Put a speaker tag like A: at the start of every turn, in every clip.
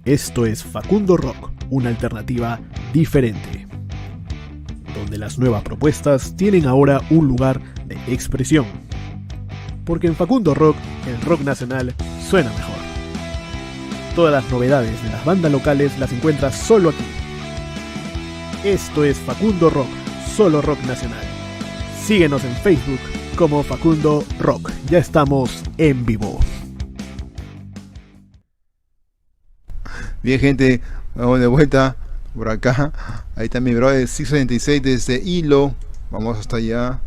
A: Esto es Facundo Rock, una alternativa diferente, donde las nuevas propuestas tienen ahora un lugar de expresión. Porque en Facundo Rock, el rock nacional suena mejor. Todas las novedades de las bandas locales las encuentras solo aquí. Esto es Facundo Rock, solo rock nacional. Síguenos en Facebook como Facundo Rock. Ya estamos en vivo.
B: Bien, gente, vamos de vuelta por acá. Ahí está mi brother 676 desde Hilo. Vamos hasta allá.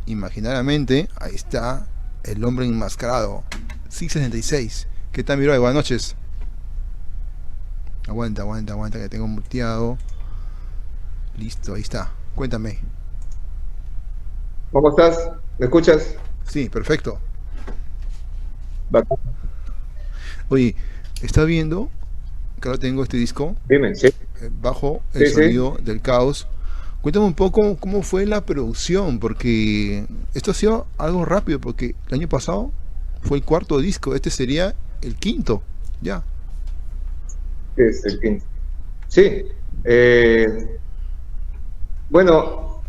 B: Imaginariamente, ahí está el hombre enmascarado 676. ¿Qué tal, mi brother? Buenas noches. Aguanta, que tengo muteado. Listo, ahí está. Cuéntame.
C: ¿Cómo estás? ¿Me escuchas?
B: Sí, perfecto.
C: Bacán.
B: Oye, ¿está viendo que ahora tengo este disco?
C: Dime, sí.
B: Bajo el sonido del caos. Cuéntame un poco cómo fue la producción, porque esto ha sido algo rápido, porque el año pasado fue el cuarto disco, este sería el quinto, ya.
C: Es el quinto. Sí. Bueno,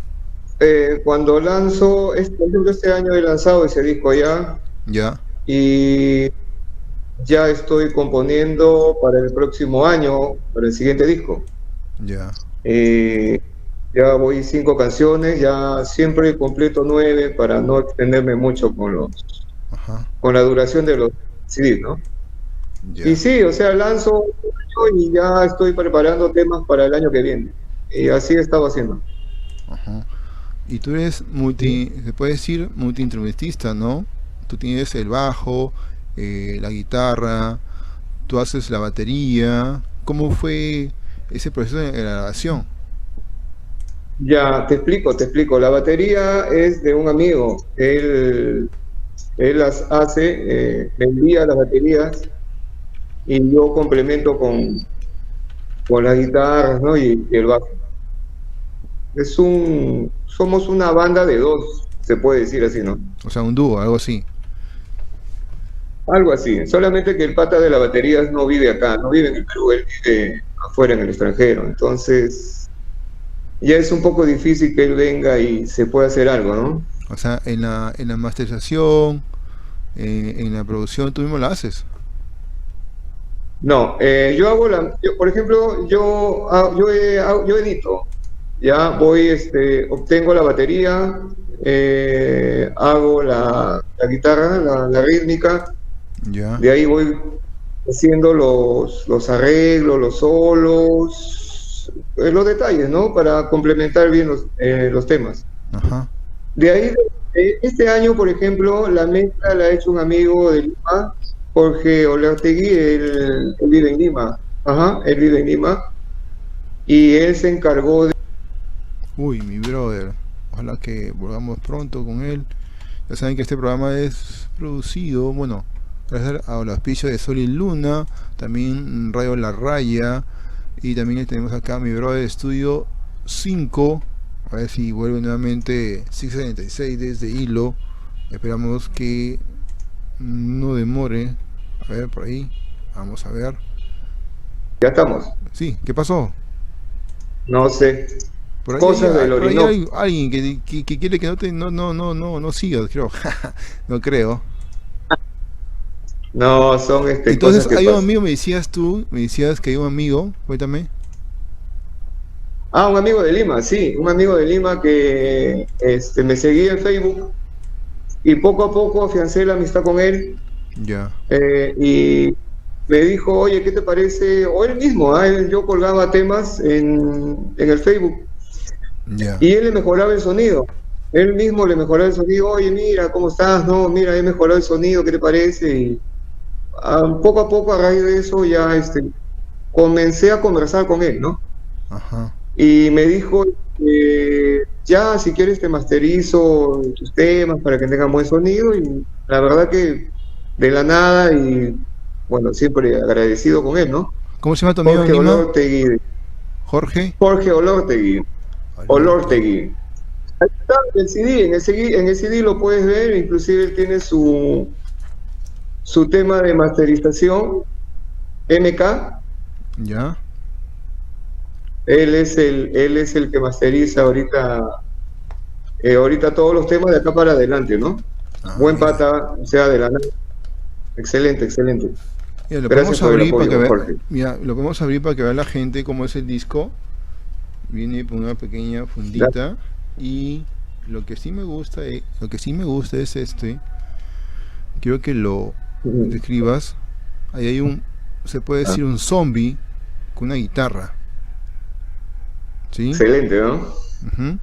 C: cuando lanzo, este año he lanzado ese disco ya.
B: Ya.
C: Y ya estoy componiendo para el próximo año, para el siguiente disco.
B: Ya.
C: Ya voy 5 canciones, ya siempre completo 9 para no extenderme mucho con la duración de los CDs, ¿no?
B: Ya.
C: Y sí, o sea, lanzo y ya estoy preparando temas para el año que viene. Y así he estado haciendo.
B: Ajá. Y tú eres se puede decir multiinstrumentista, ¿no? Tú tienes el bajo, la guitarra, tú haces la batería. ¿Cómo fue ese proceso de grabación?
C: Ya, te explico. La batería es de un amigo. Él las hace, me envía las baterías y yo complemento con las guitarras, ¿no? y el bajo. Somos una banda de 2, se puede decir así, ¿no?
B: O sea, un dúo, algo así.
C: Algo así, solamente que el pata de la batería no vive acá, no vive en el Perú, él vive afuera en el extranjero, entonces ya es un poco difícil que él venga y se pueda hacer algo, ¿no?
B: O sea, en la masterización, en la producción, tú mismo la haces.
C: No, por ejemplo, yo edito, ya voy, obtengo la batería, hago la guitarra, la rítmica.
B: Ya.
C: De ahí voy haciendo los arreglos, los solos, los detalles, ¿no? Para complementar bien los temas.
B: Ajá.
C: De ahí, este año, por ejemplo, la mezcla la ha hecho un amigo de Lima, Jorge Olartegui, él vive en Lima. Ajá, él vive en Lima. Y él se encargó de...
B: Uy, mi brother. Ojalá que volvamos pronto con él. Ya saben que este programa es producido, bueno, gracias a los auspicios de Sol y Luna, también Radio La Raya, y también tenemos acá mi brother Estudio 5, a ver si vuelve nuevamente 676 desde Hilo. Esperamos que no demore. A ver, por ahí, vamos a ver.
C: Ya estamos.
B: Sí, ¿qué pasó?
C: No sé.
B: Por ahí
C: Cosas del
B: por ahí
C: Orinoco.
B: hay alguien que quiere que no sigas, creo. No creo.
C: No, son
B: Entonces
C: cosas que
B: hay un
C: pasan.
B: amigo, me decías que hay un amigo, cuéntame.
C: Ah, un amigo de Lima, sí, un amigo de Lima que me seguía en Facebook y poco a poco afiancé la amistad con él.
B: Ya.
C: Y me dijo, oye, ¿qué te parece? O él mismo, yo colgaba temas en el Facebook
B: Ya.
C: y él le mejoraba el sonido. Él mismo le mejoraba el sonido, oye, mira, ¿cómo estás? No, mira, he mejorado el sonido, ¿qué te parece? Y poco a poco, a raíz de eso, ya comencé a conversar con él, ¿no?
B: Ajá.
C: Y me dijo, ya, si quieres te masterizo tus temas para que tengan buen sonido. Y la verdad que de la nada, y bueno, siempre agradecido con él, ¿no?
B: ¿Cómo se llama tu amigo en
C: Jorge
B: Lima?
C: Olortegui.
B: Jorge.
C: Jorge Olortegui. Olortegui. Ahí está, el CD, en el CD lo puedes ver, inclusive él tiene su tema de masterización, MK,
B: ¿Ya?
C: Él es el que masteriza ahorita todos los temas de acá para adelante, ¿no?
B: Ah,
C: Buen
B: mira.
C: pata, o sea, de la nada. Excelente, excelente.
B: Mira, lo
C: Gracias
B: podemos
C: por el
B: abrir para que
C: apoyo,
B: vea,
C: Jorge.
B: mira, lo podemos abrir para que vea la gente cómo es el disco. Viene con una pequeña
C: Ya.
B: fundita y lo que sí me gusta es quiero que lo describas. Ahí hay se puede
C: Ah,
B: decir un zombie con una guitarra, ¿sí?
C: excelente, ¿no?
B: Ujú.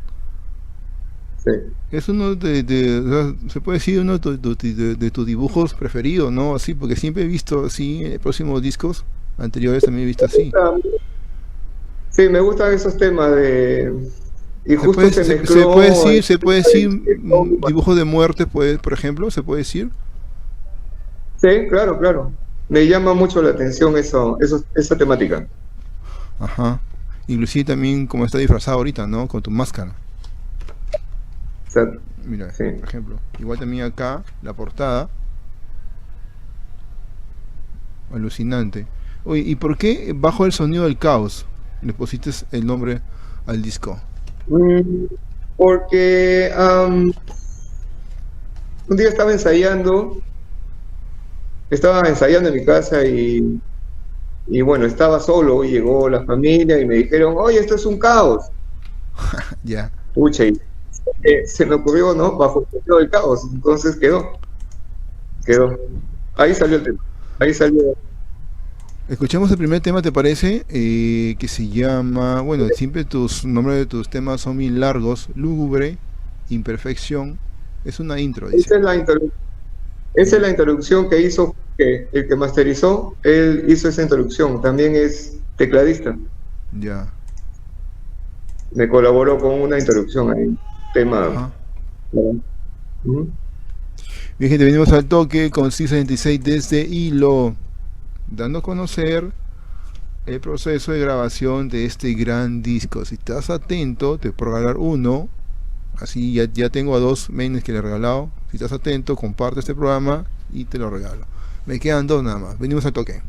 C: Sí.
B: Es uno o sea, se puede decir uno de tus dibujos preferidos, ¿no? Así, porque siempre he visto así, en próximos discos anteriores también he visto así.
C: Sí, me gustan esos temas de... Y justo se
B: Se puede
C: mezcló
B: decir, se puede decir
C: el zombie.
B: dibujo de muerte, pues, por ejemplo, se puede decir.
C: Sí, claro, claro. Me llama mucho la atención esa temática.
B: Ajá. Inclusive también como está disfrazado ahorita, ¿no? Con tu máscara.
C: O sea,
B: Mira,
C: sí.
B: por ejemplo. Igual también acá, la portada, alucinante. Oye, ¿y por qué bajo el sonido del caos le pusiste el nombre al disco?
C: Mm, Porque un día estaba ensayando en mi casa y bueno, estaba solo y llegó la familia y me dijeron, oye, esto es un caos.
B: Ya.
C: Pucha, y se me ocurrió, ¿no? Bajo el sonido del caos. Entonces quedó. Ahí salió el tema. Ahí salió.
B: Escuchamos el primer tema, ¿te parece? Que se llama, bueno, siempre tus nombres de tus temas son muy largos. Lúgubre, imperfección. Es una intro, dice.
C: Esa es la introducción. Esa es la introducción que hizo el que masterizó, él hizo esa introducción, también es tecladista,
B: Ya.
C: me colaboró con una introducción ahí, tema.
B: Ajá.
C: Ujú.
B: Bien, gente, venimos al toque con C66 desde Hilo, dando a conocer el proceso de grabación de este gran disco. Si estás atento, te puedo regalar uno. Así ya tengo a dos mains que le he regalado. Si estás atento, comparte este programa y te lo regalo. Me quedan dos nada más. Venimos al toque.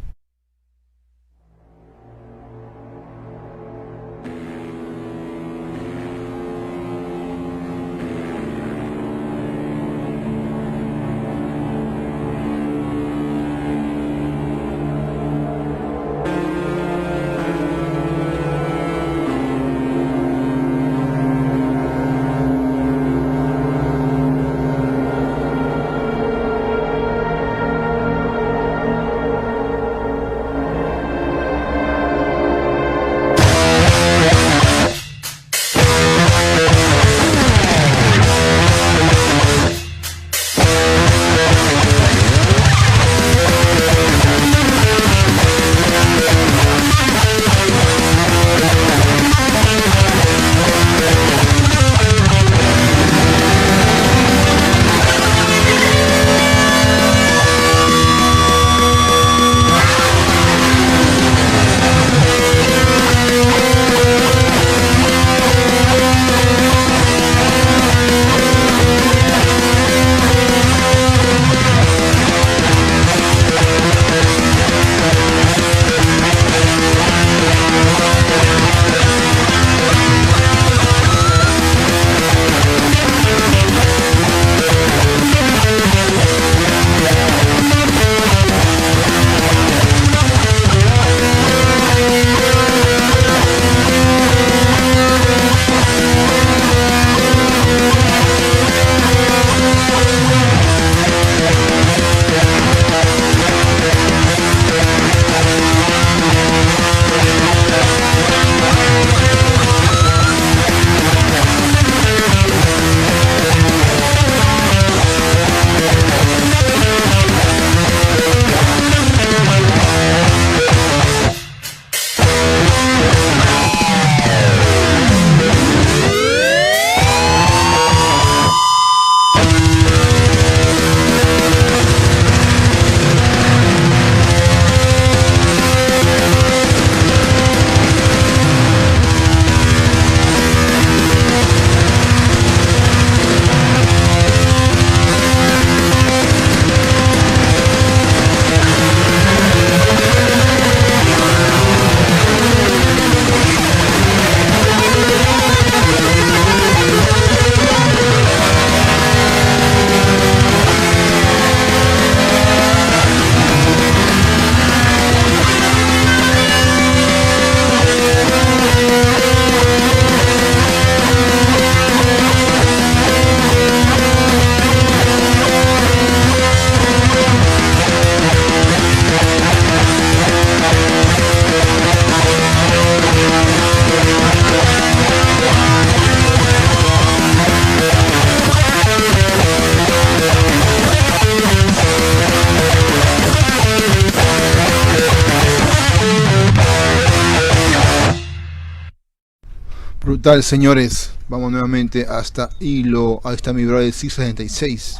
B: Brutal, señores. Vamos nuevamente hasta Hilo. Ahí está mi brother 676.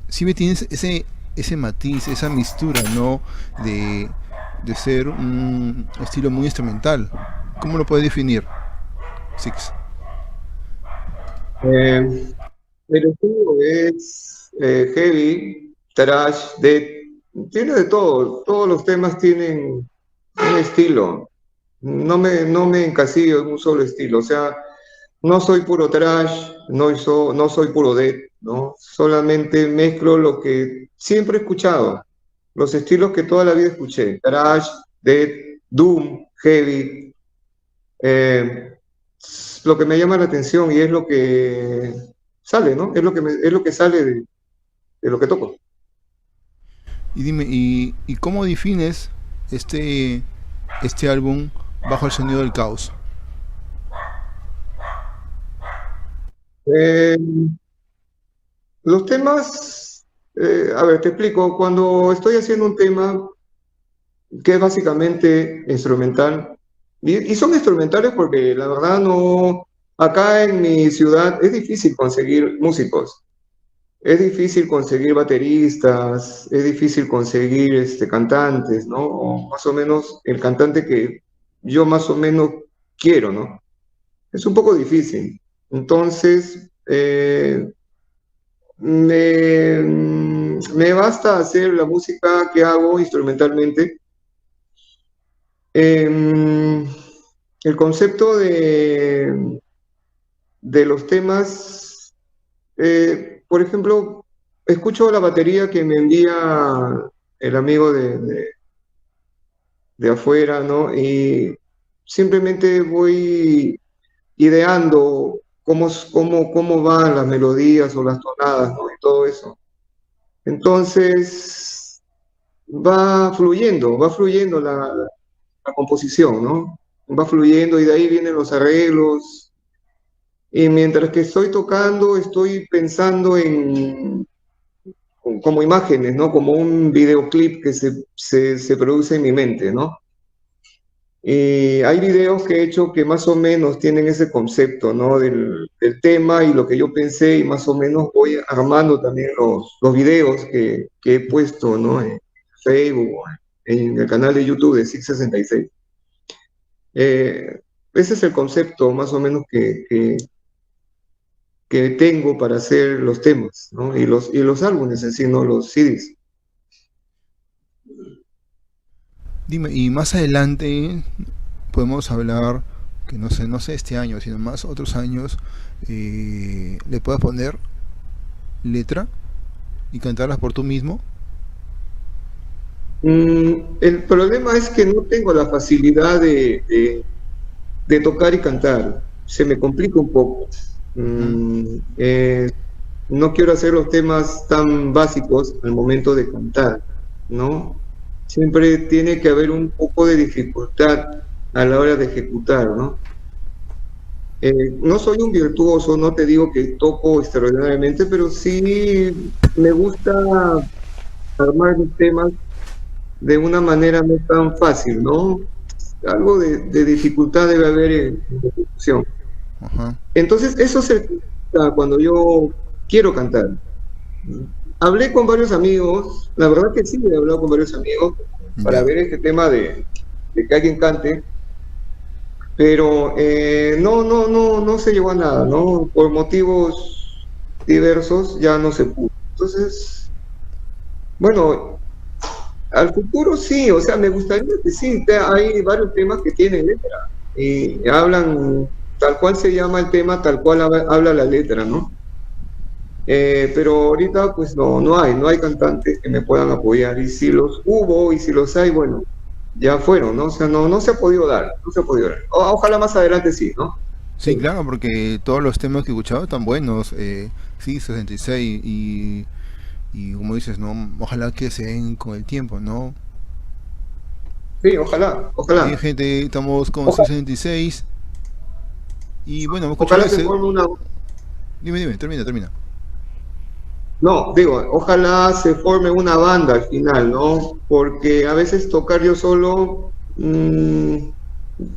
B: Si me tienes ese matiz, esa mistura, ¿no? De ser un estilo muy instrumental. ¿Cómo lo puedes definir, Six?
C: El estilo es heavy, thrash, death, tiene de todo. Todos los temas tienen un estilo. No me encasillo en un solo estilo. O sea, no soy puro thrash, no soy puro death, ¿no? Solamente mezclo lo que siempre he escuchado, los estilos que toda la vida escuché: thrash, death, doom, heavy. eh, lo que me llama la atención y es lo que sale, ¿no? Es lo que sale de lo que toco.
B: Y dime, ¿y cómo defines este álbum Bajo el sonido del caos?
C: Eh, los temas, a ver, te explico. Cuando estoy haciendo un tema que es básicamente instrumental, y son instrumentales porque la verdad no, acá en mi ciudad es difícil conseguir músicos. Es difícil conseguir bateristas, es difícil conseguir cantantes, ¿no? O más o menos el cantante que yo más o menos quiero, ¿no? Es un poco difícil. Entonces, me basta hacer la música que hago instrumentalmente. Em, el concepto de los temas, por ejemplo, escucho la batería que me envía el amigo de afuera, ¿no? Y simplemente voy ideando cómo van las melodías o las tonadas, ¿no? Y todo eso. Entonces, va fluyendo la composición, ¿no? Va fluyendo y de ahí vienen los arreglos. Y mientras que estoy tocando, estoy pensando como imágenes, ¿no? Como un videoclip que se produce en mi mente, ¿no? Y hay videos que he hecho que más o menos tienen ese concepto, ¿no? Del tema y lo que yo pensé, y más o menos voy armando también los videos que he puesto, ¿no? En Facebook, en el canal de YouTube de 666. Ese es el concepto más o menos que tengo para hacer los temas, ¿no? Y los álbumes en sí, ¿no? Los CDs.
B: Dime, y más adelante podemos hablar que no sé este año, sino más otros años, le puedas poner letra y cantarlas por tú mismo.
C: El problema es que no tengo la facilidad de tocar y cantar. Se me complica un poco.
B: Mm.
C: No quiero hacer los temas tan básicos al momento de cantar, ¿no? Siempre tiene que haber un poco de dificultad a la hora de ejecutar, ¿no? No soy un virtuoso, no te digo que toco extraordinariamente, pero sí me gusta armar mis temas de una manera no tan fácil, ¿no? Algo de dificultad debe haber en la ejecución.
B: Ajá.
C: Entonces, eso se cuando yo quiero cantar. Hablé con varios amigos, la verdad que sí, he hablado con varios amigos para
B: Ya.
C: ver este tema de que alguien cante, pero no se llegó a nada, ¿no? Por motivos diversos ya no se pudo. Entonces, bueno, al futuro sí, o sea, me gustaría que sí, hay varios temas que tienen letra y hablan tal cual se llama el tema, tal cual habla la letra, ¿no? Pero ahorita pues no hay cantantes que me puedan apoyar, y si los hubo y si los hay, bueno, ya fueron, ¿no? O sea, no se ha podido dar, no se ha podido dar. Ojalá más adelante sí, ¿no?
B: Sí, claro, porque todos los temas que he escuchado están buenos. Sí, 66 y como dices, ¿no? Ojalá que se den con el tiempo, ¿no?
C: Sí, ojalá,
B: Bien,
C: ojalá,
B: gente, estamos con
C: ojalá,
B: 66 y bueno, hemos escuchado
C: ojalá se
B: ese.
C: forme una,
B: Dime, termina.
C: no, digo, ojalá se forme una banda al final, ¿no? Porque a veces tocar yo solo,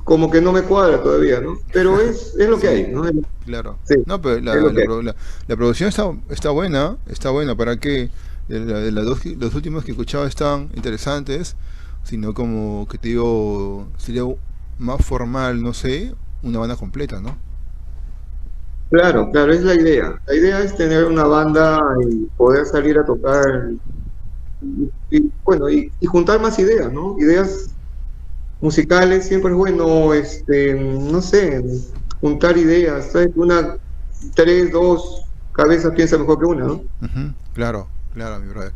C: como que no me cuadra todavía, ¿no? Pero es lo que
B: Sí,
C: hay, ¿no?
B: claro.
C: Sí,
B: No, pero
C: es lo que hay.
B: la producción está buena, ¿para qué? De las los últimos que he escuchado están interesantes, sino como que te digo, sería más formal, no sé, una banda completa, ¿no?
C: Claro, claro, es la idea. La idea es tener una banda y poder salir a tocar bueno, y juntar más ideas, ¿no? Ideas musicales siempre es bueno, no sé, juntar ideas, ¿sabes? Tres, dos cabezas piensa mejor que una, ¿no?
B: Ujú, claro, claro, mi brother.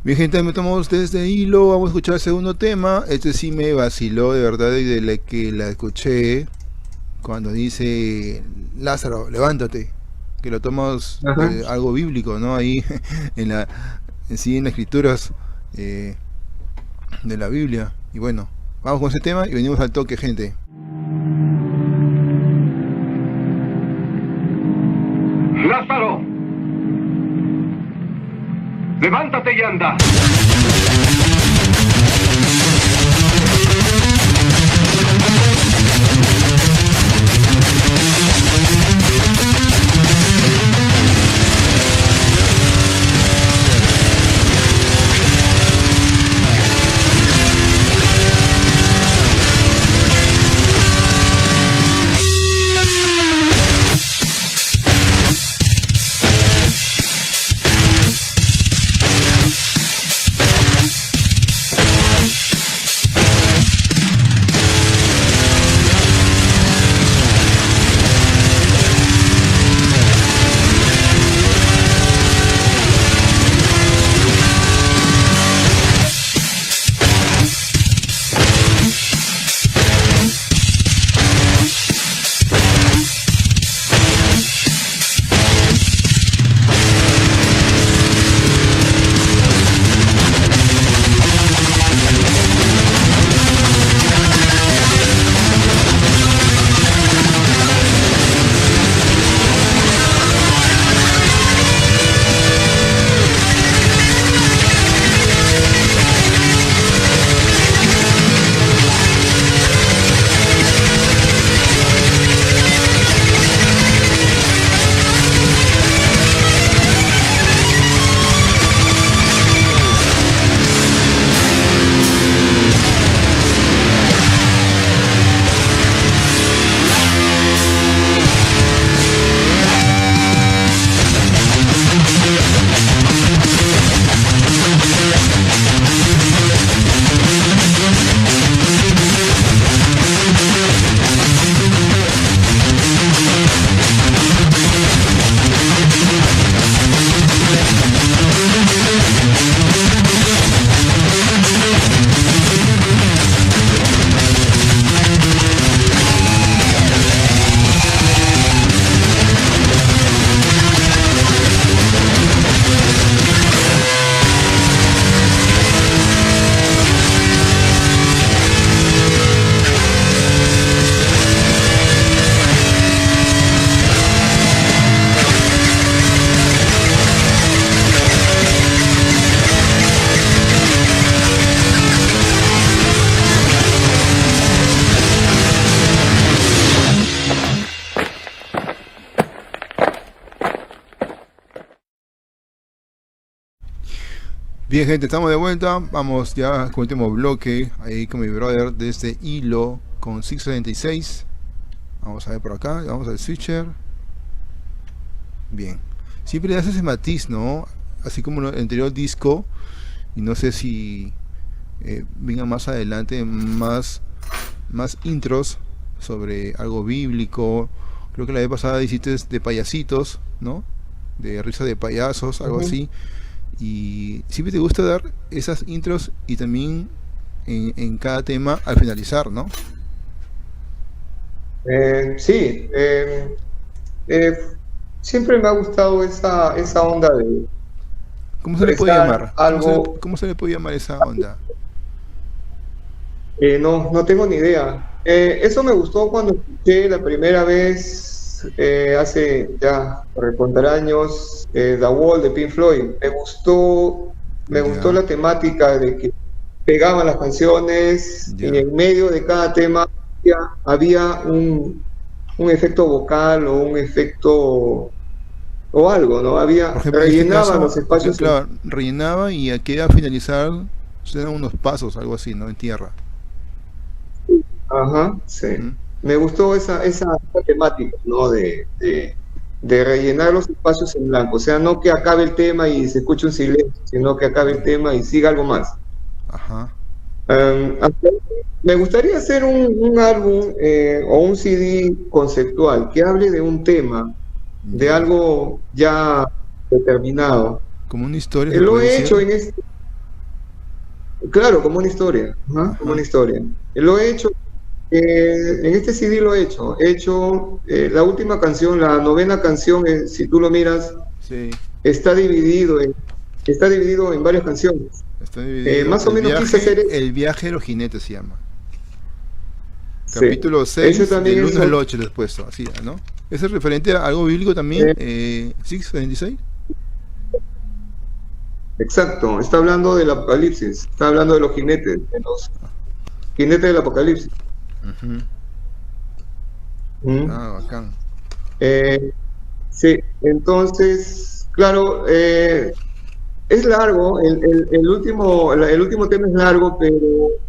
B: Bien, gente, me tomamos desde hilo, vamos a escuchar el segundo tema. Este sí me vaciló de verdad y de la que la escuché cuando dice Lázaro, levántate, que lo tomas
C: Ajá.
B: de algo bíblico, ¿no? Ahí en la, sí, en las escrituras eh, de la Biblia. Y bueno, vamos con ese tema y venimos al toque, gente.
D: Lázaro, levántate y anda.
B: Bien, gente, estamos de vuelta. Vamos ya con el último bloque. Ahí con mi brother desde hilo con 676. Vamos a ver por acá. Vamos al switcher. Bien. Siempre hace ese matiz, ¿no? Así como el anterior disco. Y no sé si venga más adelante más intros sobre algo bíblico. Creo que la vez pasada hiciste de payasitos, ¿no? De risa de payasos, algo
C: Ujú.
B: así. Y siempre te gusta dar esas intros y también en cada tema al finalizar, ¿no?
C: Sí, eh, siempre me ha gustado esa onda de
B: ¿Cómo se le puede
C: expresar
B: llamar?
C: algo
B: Cómo se le puede llamar esa onda?
C: que no tengo ni idea. Eso me gustó cuando escuché la primera vez, hace ya, por recontar años, The Wall de Pink Floyd. Me gustó
B: Ya,
C: la temática de que pegaban las canciones y
B: ya.
C: en medio de cada tema había un efecto vocal o un efecto o algo, ¿no? Había,
B: Por ejemplo, en este
C: rellenaba
B: caso,
C: los espacios.
B: claro, rellenaba y aquí a finalizar se dan unos pasos, algo así, ¿no? En tierra.
C: Ajá, sí.
B: Ujú.
C: Me gustó esa temática, ¿no? De rellenar los espacios en blanco. O sea, no que acabe el tema y se escuche un silencio, sino que acabe el tema y siga algo más.
B: Ajá.
C: Hasta- Me gustaría hacer un álbum o un CD conceptual que hable de un tema, de
B: Ya.
C: algo ya determinado.
B: Como una historia se
C: Lo
B: puede
C: he
B: decir.
C: hecho en este, claro, como una historia, ajá, como
B: Ajá.
C: una historia. Lo he hecho, en este CD lo he hecho. He hecho la última canción, la novena canción, si tú lo miras,
B: Sí.
C: está dividido en varias canciones.
B: Está dividido.
C: Más o menos quise hacer eso.
B: El viaje de los jinetes se llama.
C: Sí.
B: Capítulo
C: Ese
B: 6
C: también
B: del
C: es
B: 1 al 8 les he puesto, así, ¿no? ¿Ese es referente a algo bíblico también? 6:26.
C: Exacto, está hablando del Apocalipsis, está hablando de los jinetes del Apocalipsis.
B: Ujú.
C: ¿Mm?
B: Ah, bacán.
C: Eh, sí, entonces, claro, es largo, el último tema es largo, pero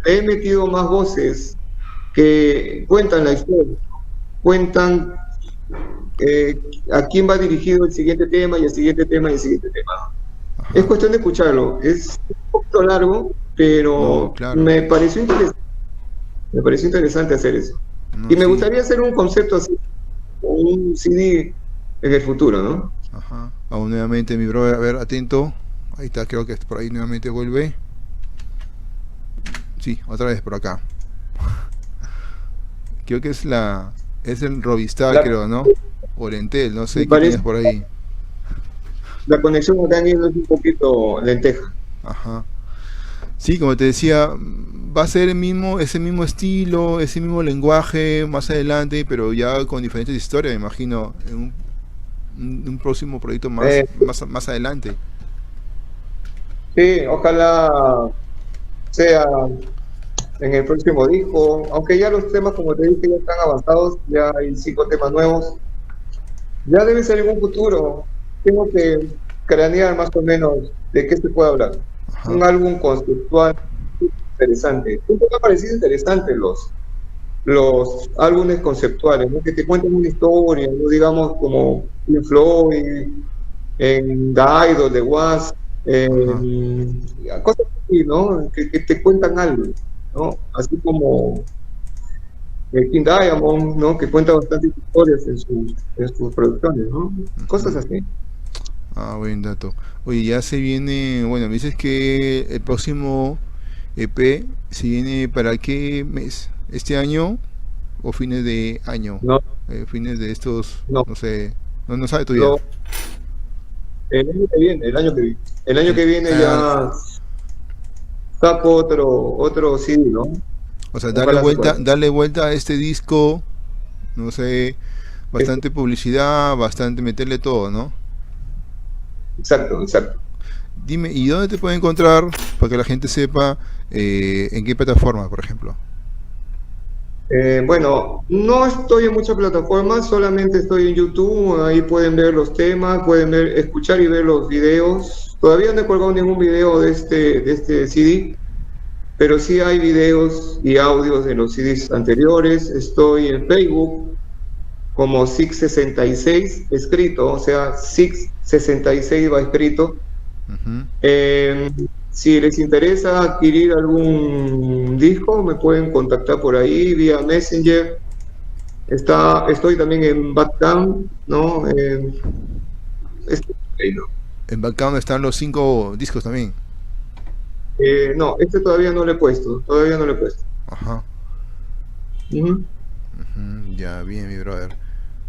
C: he metido más voces que cuentan la historia, cuentan a quién va dirigido el siguiente tema y el siguiente tema y el siguiente tema. Es
B: Ajá.
C: cuestión de escucharlo, es un poquito largo,
B: No,
C: pero
B: claro.
C: me pareció interesante hacer eso.
B: No,
C: Y me
B: sí.
C: gustaría hacer un concepto así, un CD en el futuro, ¿no?
B: Ajá. Vamos nuevamente, mi brother, a ver, atento. Ahí está, creo que por ahí nuevamente vuelve. Sí, otra vez por acá. Creo que es el Robistar,
C: La,
B: creo, ¿no? Orientel, no
C: me
B: sé qué
C: parece
B: tienes por ahí.
C: la conexión acá en es un poquito lenteja.
B: Ajá. Sí, como te decía, va a ser ese mismo estilo, ese mismo lenguaje más adelante, pero ya con diferentes historias, me imagino, en un próximo proyecto
C: Eh,
B: más adelante.
C: sí, ojalá sea en el próximo disco, aunque ya los temas, como te dije, ya están avanzados, ya hay 5 temas nuevos, ya debe ser en un futuro. Tengo que cranear más o menos de qué se puede hablar.
B: Ajá.
C: Un álbum conceptual interesante. Siempre me ha parecido interesante los álbumes conceptuales, ¿no? Que te cuentan una historia, ¿no? Digamos como Pink Floyd, en The Idol, The Was,
B: Ajá.
C: cosas así, ¿no? Que te cuentan algo, ¿no? Así como King Diamond, ¿no? Que cuenta bastantes historias en sus producciones, ¿no? Cosas
B: Ujú.
C: así.
B: Ah, buen dato. Oye, ya se viene, bueno, me dices que el próximo EP se viene para qué mes, este año o fines de año,
C: No,
B: fines de estos,
C: no,
B: no sé, no sabe todavía.
C: lo, el año que viene. El año que viene
B: Ah,
C: ya saco otro CD, ¿no?
B: o sea,
C: Ojalá se pueda.
B: darle vuelta a este disco, no sé,
C: Este,
B: bastante publicidad, bastante meterle todo, ¿no?
C: exacto, exacto.
B: Dime, ¿y dónde te puede encontrar para que la gente sepa en qué plataforma, por ejemplo?
C: Bueno, no estoy en muchas plataformas, solamente estoy en YouTube, ahí pueden ver los temas, pueden ver, escuchar y ver los videos. Todavía no he colgado ningún video de este CD, pero sí hay videos y audios de los CDs anteriores. Estoy en Facebook como Six66 escrito, o sea, Six66 va escrito.
B: Ujú.
C: Eh, si les interesa adquirir algún disco, me pueden contactar por ahí vía Messenger. Estoy también en Bandcamp, ¿no? Ahí, ¿no?
B: En Bandcamp están los 5 discos también.
C: No, este todavía no lo he puesto, todavía no lo he puesto.
B: Ajá.
C: Ujú.
B: Ujú, ya, bien, mi brother.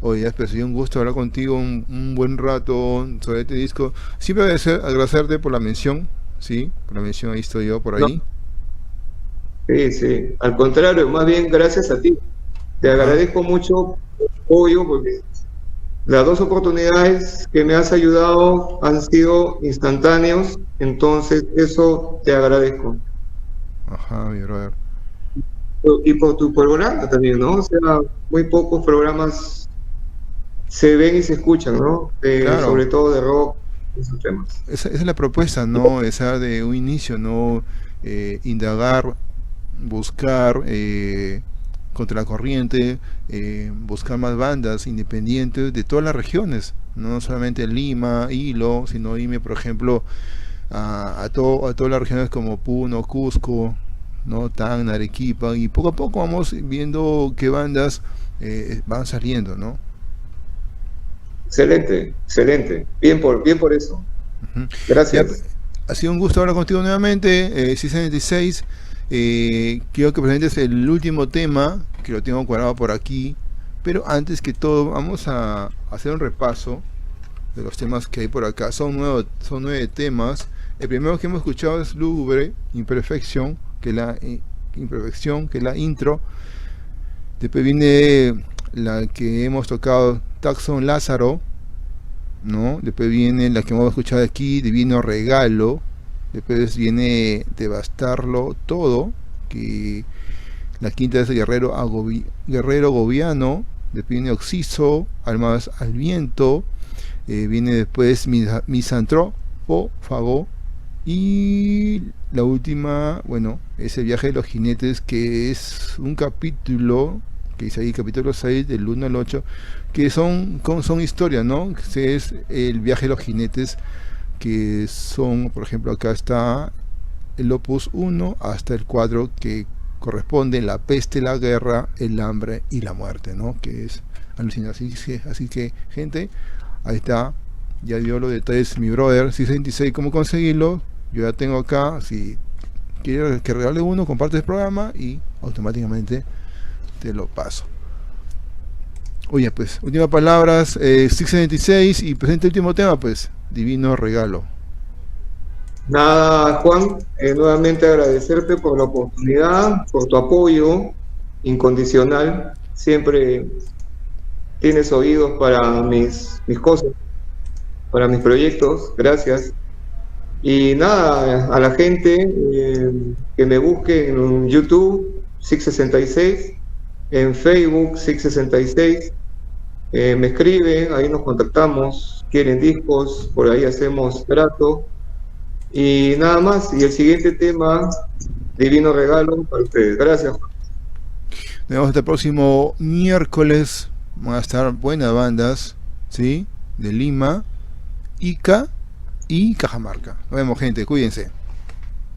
B: Oye, ya, pues, un gusto hablar contigo un buen rato sobre este disco. Siempre agradecerte por la mención, ¿sí? Por la mención, ahí estoy yo, por
C: No,
B: ahí.
C: sí, sí, al contrario, más bien gracias a ti. Te
B: Ajá.
C: agradezco mucho el apoyo porque las dos oportunidades que me has ayudado han sido instantáneos, entonces eso te agradezco.
B: Ajá, mi brother.
C: y por tu programa también, ¿no? O sea, muy pocos programas se ven y se escuchan, ¿no?
B: Claro.
C: Sobre todo de rock, esos temas.
B: Esa es la propuesta, ¿no? Esa de un inicio, ¿no? Indagar, buscar contra la corriente, buscar más bandas independientes de todas las regiones, no solamente Lima, Hilo, sino irme, por ejemplo, a todas las regiones como Puno, Cusco, ¿no? Tacna, Arequipa, y poco a poco vamos viendo qué bandas van saliendo, ¿no?
C: Excelente, excelente. Bien por eso.
B: Ujú. Ya,
C: Gracias.
B: ha sido un gusto hablar contigo nuevamente, 676. Quiero que presentes el último tema, que lo tengo cuadrado por aquí, pero antes que todo vamos a hacer un repaso de los temas que hay por acá. Son 9 temas. El primero que hemos escuchado es Lúgubre, Imperfección, que es la intro. Después viene la que hemos tocado, Taxon Lázaro, ¿no? Después viene la que hemos escuchado aquí, Divino Regalo. Después viene Devastarlo Todo, que la quinta es Guerrero Gobiano. Después viene Oxiso, Almas al Viento. Viene después Misantrófago. Y la última, bueno, es El Viaje de los Jinetes, que es un capítulo, que dice ahí, capítulo 6, del 1 al 8, que son historias, ¿no? Que es El Viaje de los Jinetes, que son, por ejemplo, acá está el opus 1 hasta el 4, que corresponde la peste, la guerra, el hambre y la muerte, ¿no? Que es alucinante. Así que, gente, ahí está, ya dio los detalles mi brother, 626, cómo conseguirlo. Yo ya tengo acá, si quieres que regale uno, comparte el programa y automáticamente te lo paso. Oye, pues, últimas palabras, 676, y presente el último tema, pues, Divino Regalo.
C: Nada, Juan, nuevamente agradecerte por la oportunidad, por tu apoyo incondicional. Siempre tienes oídos para mis cosas, para mis proyectos. Gracias. Y nada, a la gente que me busque en YouTube, 666, en Facebook, 666. Me escribe, ahí nos contactamos, quieren discos, por ahí hacemos trato. Y nada más, y el siguiente tema, Divino Regalo para ustedes. Gracias.
B: Nos vemos hasta el próximo miércoles. Van a estar buenas bandas, ¿sí? De Lima, Ica y Cajamarca. Nos vemos, gente, cuídense.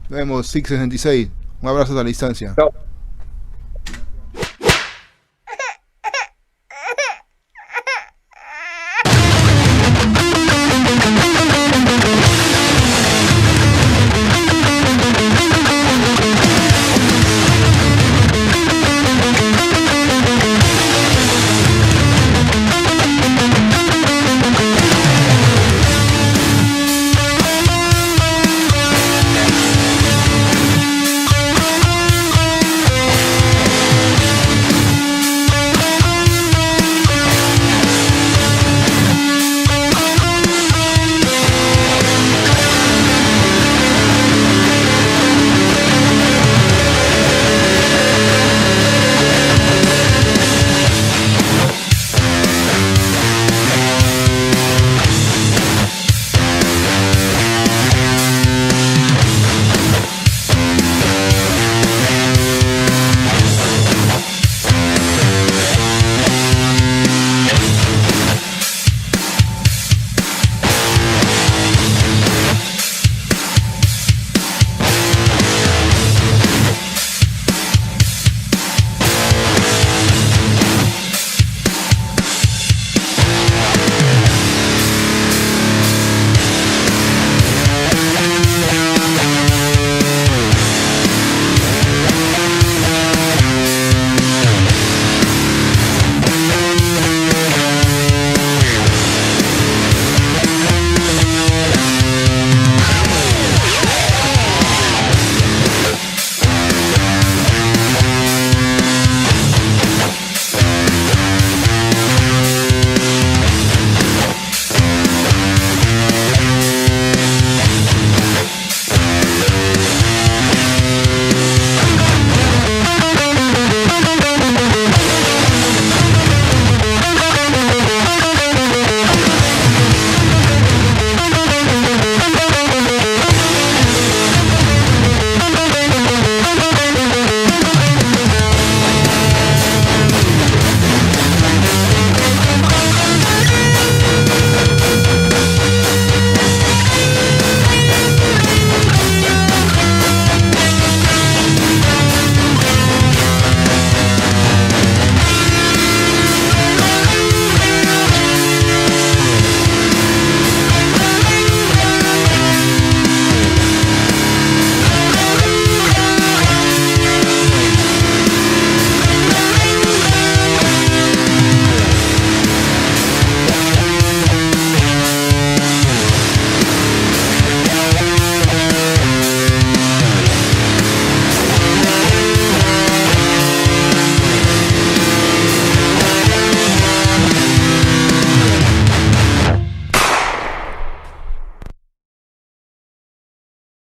B: Nos vemos, 666. Un abrazo a la distancia.
C: Chao.